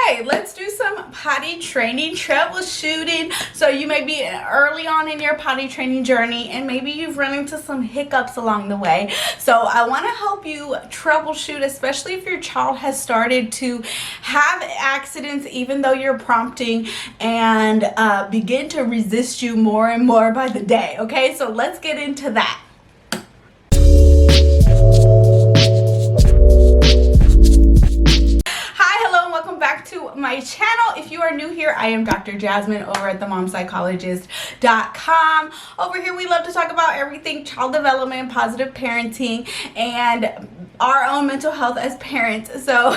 Okay, let's do some potty training troubleshooting. So you may be early on in your potty training journey and maybe you've run into some hiccups along the way. So I want to help you troubleshoot, especially if your child has started to have accidents even though you're prompting, and begin to resist you more and more by the day. Okay, so let's get into that. My channel. If you are new here, I am Dr. Jasmine over at themomspsychologist.com. Over here we love to talk about everything child development, positive parenting, and our own mental health as parents. So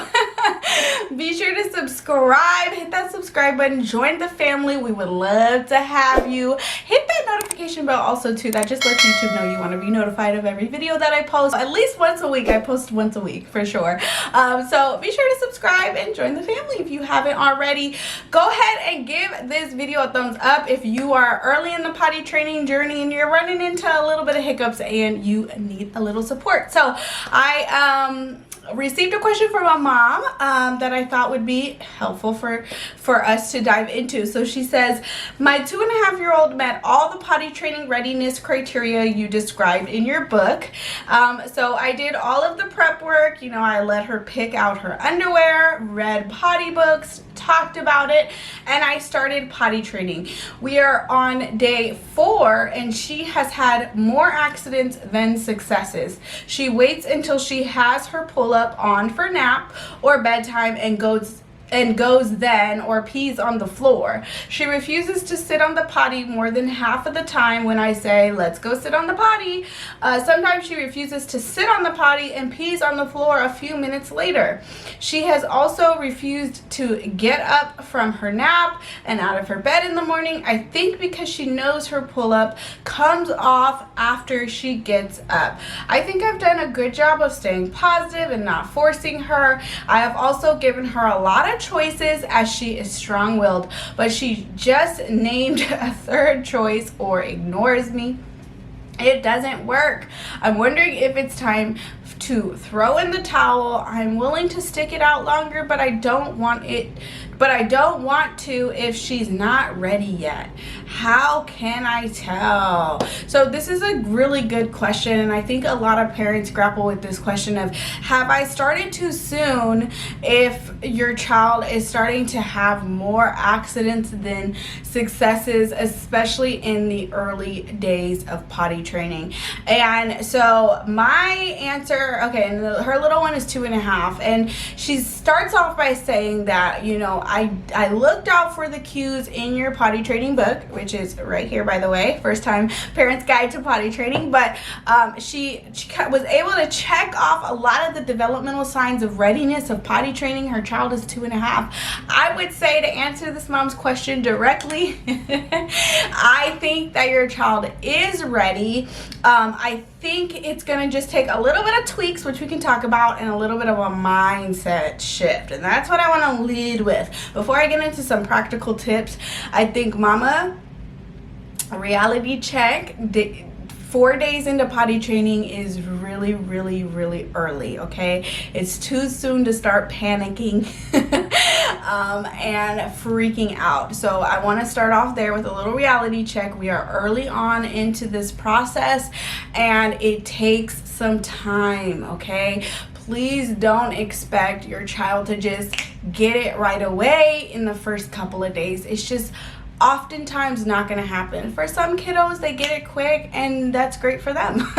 be sure to subscribe, hit that subscribe button, join the family. We would love to have you. Hit that notification bell also too. That just lets YouTube know you want to be notified of every video that I post. At least once a week. I post once a week for sure. So be sure to subscribe and join the family if you haven't already. Go ahead and give this video a thumbs up if you are early in the potty training journey and you're running into a little bit of hiccups and you need a little support. So I received a question from a mom that I thought would be helpful for us to dive into. So she says, my 2.5-year-old met all the potty training readiness criteria you described in your book. So I did all of the prep work. You know, I let her pick out her underwear, read potty books, talked about it, and I started potty training. We are on day 4 and she has had more accidents than successes. She waits until she has her pull-up on for nap or bedtime and goes then or pees on the floor. She refuses to sit on the potty more than half of the time when I say, let's go sit on the potty. Sometimes she refuses to sit on the potty and pees on the floor a few minutes later. She has also refused to get up from her nap and out of her bed in the morning, I think because she knows her pull-up comes off after she gets up. I think I've done a good job of staying positive and not forcing her. I have also given her a lot of choices as she is strong-willed, but she just named a third choice or ignores me. It doesn't work. I'm wondering if it's time to throw in the towel. I'm willing to stick it out longer, but I don't want to if she's not ready yet. How can I tell? So this is a really good question, and I think a lot of parents grapple with this question of, have I started too soon if your child is starting to have more accidents than successes, especially in the early days of potty training? And so my answer, okay, and her little one is 2.5, and she starts off by saying that, you know, I looked out for the cues in your potty training book, which is right here, by the way, First Time Parents Guide to Potty Training. But she was able to check off a lot of the developmental signs of readiness of potty training. Her child is 2.5. I would say, to answer this mom's question directly, I think that your child is ready. I think it's going to just take a little bit of tweaks, which we can talk about, and a little bit of a mindset shift. And that's what I want to lead with. Before I get into some practical tips, I think mama, reality check, 4 days into potty training is really, really, really early, okay? It's too soon to start panicking and freaking out. So I want to start off there with a little reality check. We are early on into this process and it takes some time, okay? Please don't expect your child to just get it right away in the first couple of days. It's just oftentimes not going to happen. For some kiddos, they get it quick and that's great for them.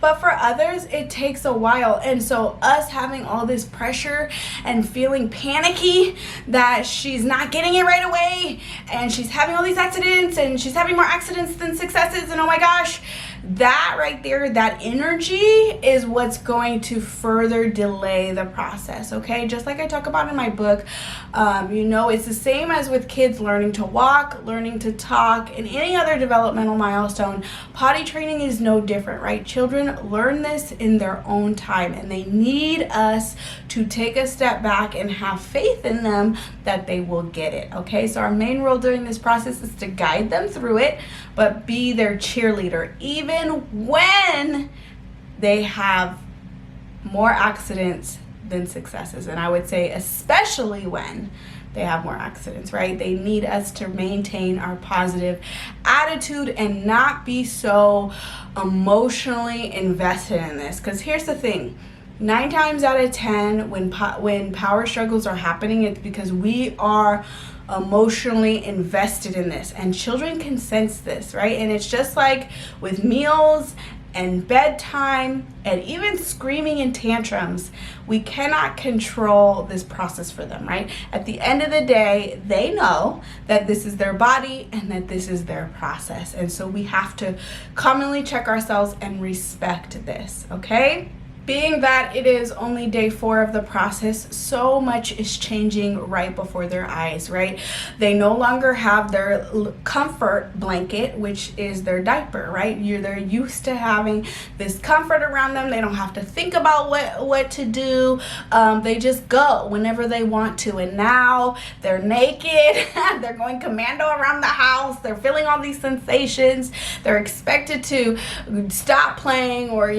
But for others, it takes a while. And so us having all this pressure and feeling panicky that she's not getting it right away and she's having all these accidents and she's having more accidents than successes, and oh my gosh, that right there, that energy is what's going to further delay the process, okay? Just like I talk about in my book, you know, it's the same as with kids learning to walk, learning to talk, and any other developmental milestone. Potty training is no different, right? Children learn this in their own time, and they need us to take a step back and have faith in them that they will get it, okay? So our main role during this process is to guide them through it, but be their cheerleader, even when they have more accidents than successes. And I would say especially when they have more accidents, right? They need us to maintain our positive attitude and not be so emotionally invested in this. Because here's the thing, 9 times out of 10 when power struggles are happening, it's because we are emotionally invested in this, and children can sense this, right? And it's just like with meals and bedtime and even screaming and tantrums, we cannot control this process for them, right? At the end of the day, they know that this is their body and that this is their process. And so we have to commonly check ourselves and respect this, okay? Being that it is only day 4 of the process, so much is changing right before their eyes, right? They no longer have their comfort blanket, which is their diaper, right? They're used to having this comfort around them. They don't have to think about what to do. They just go whenever they want to. And now they're naked. They're going commando around the house. They're feeling all these sensations. They're expected to stop playing or,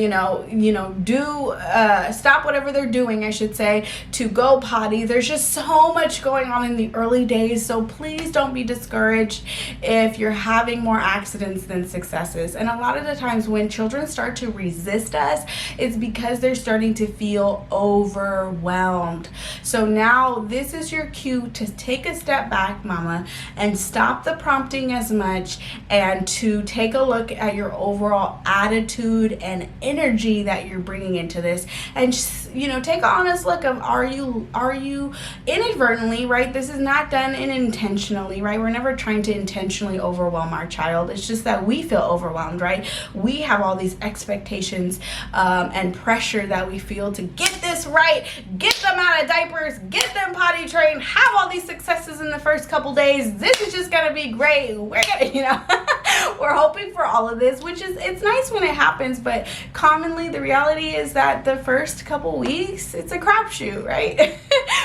stop whatever they're doing, I should say, to go potty. There's just so much going on in the early days, so please don't be discouraged if you're having more accidents than successes. And a lot of the times when children start to resist us, it's because they're starting to feel overwhelmed. So now this is your cue to take a step back, mama, and stop the prompting as much, and to take a look at your overall attitude and energy that you're bringing into this, and just, take an honest look of are you inadvertently, right? This is not done intentionally, right? We're never trying to intentionally overwhelm our child. It's just that we feel overwhelmed, right? We have all these expectations and pressure that we feel to get this right, get them out of diapers, get them potty trained, have all these successes in the first couple days. This is just gonna be great. We're gonna, we're hoping for all of this, which is, it's nice when it happens, but commonly the reality is that the first couple weeks, it's a crapshoot, right?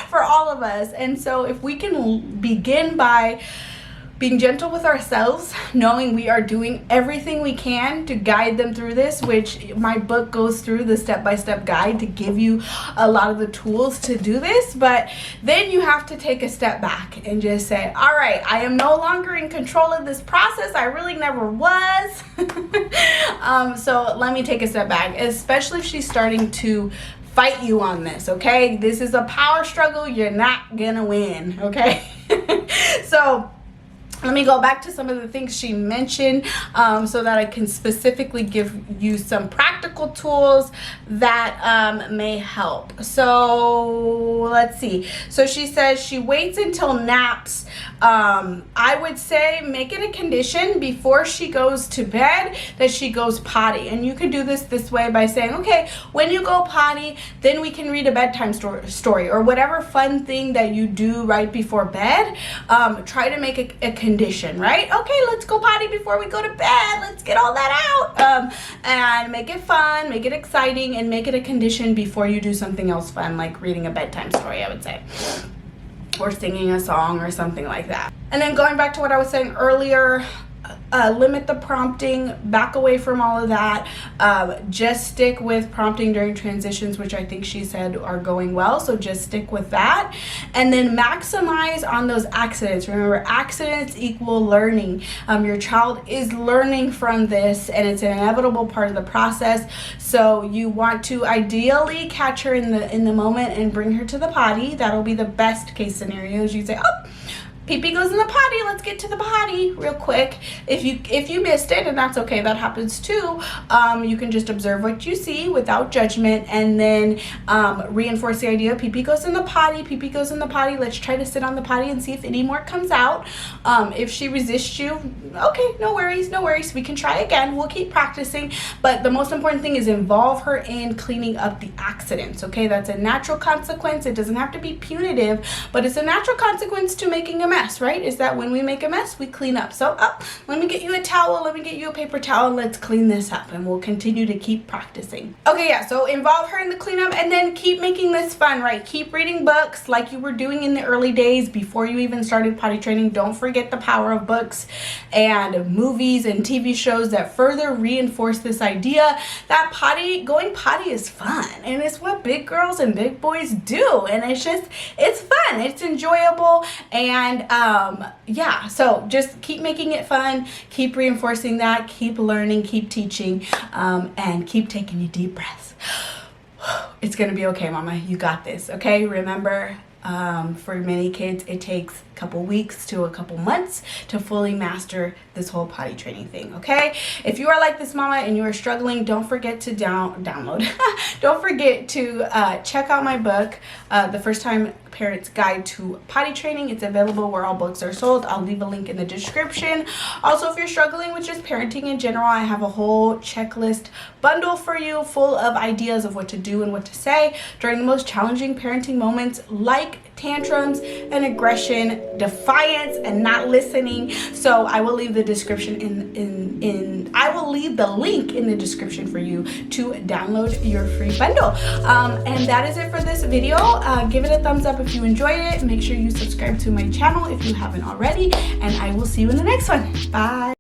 For all of us. And so if we can begin by being gentle with ourselves, knowing we are doing everything we can to guide them through this, which my book goes through the step-by-step guide to give you a lot of the tools to do this. But then you have to take a step back and just say, all right, I am no longer in control of this process. I really never was. So let me take a step back, especially if she's starting to fight you on this, okay? This is a power struggle. You're not gonna win, okay? So let me go back to some of the things she mentioned so that I can specifically give you some practical tools that may help. So let's see. So she says she waits until naps. I would say make it a condition before she goes to bed that she goes potty. And you can do this way by saying, okay, when you go potty, then we can read a bedtime story or whatever fun thing that you do right before bed. Try to make a condition, right? Okay, let's go potty before we go to bed. Let's get all that out. And make it fun, make it exciting, and make it a condition before you do something else fun, like reading a bedtime story, I would say, or singing a song or something like that. And then going back to what I was saying earlier, limit the prompting, back away from all of that. Just stick with prompting during transitions, which I think she said are going well. So just stick with that. And then maximize on those accidents. Remember, accidents equal learning. Your child is learning from this, and it's an inevitable part of the process. So you want to ideally catch her in the moment and bring her to the potty. That'll be the best case scenario. You say, oh, pee-pee goes in the potty, let's get to the potty real quick. If you missed it, and that's okay, that happens too, you can just observe what you see without judgment, and then reinforce the idea, pee-pee goes in the potty, pee-pee goes in the potty, let's try to sit on the potty and see if any more comes out. If she resists you, okay, no worries, we can try again, we'll keep practicing, but the most important thing is involve her in cleaning up the accidents, okay? That's a natural consequence. It doesn't have to be punitive, but it's a natural consequence to making a mess, right? Is that when we make a mess, we clean up. So let me get you a towel, let me get you a paper towel, let's clean this up, and we'll continue to keep practicing. Okay, yeah, so involve her in the cleanup, and then keep making this fun, right? Keep reading books like you were doing in the early days before you even started potty training. Don't forget the power of books and movies and TV shows that further reinforce this idea that going potty is fun, and it's what big girls and big boys do, and it's fun, it's enjoyable, and yeah, so just keep making it fun, keep reinforcing that, keep learning, keep teaching, and keep taking your deep breaths. It's gonna be okay, mama, you got this. Okay, remember, for many kids it takes a couple weeks to a couple months to fully master this whole potty training thing. Okay, if you are like this mama and you are struggling, don't forget to download don't forget to check out my book, The First Time Parent's Guide to Potty Training. It's available where all books are sold. I'll leave a link in the description. Also, if you're struggling with just parenting in general, I have a whole checklist bundle for you full of ideas of what to do and what to say during the most challenging parenting moments, like tantrums and aggression, defiance, and not listening. So I will leave the description I will leave the link in the description for you to download your free bundle. And that is it for this video. Give it a thumbs up if you enjoyed it. Make sure you subscribe to my channel if you haven't already, and I will see you in the next one. Bye.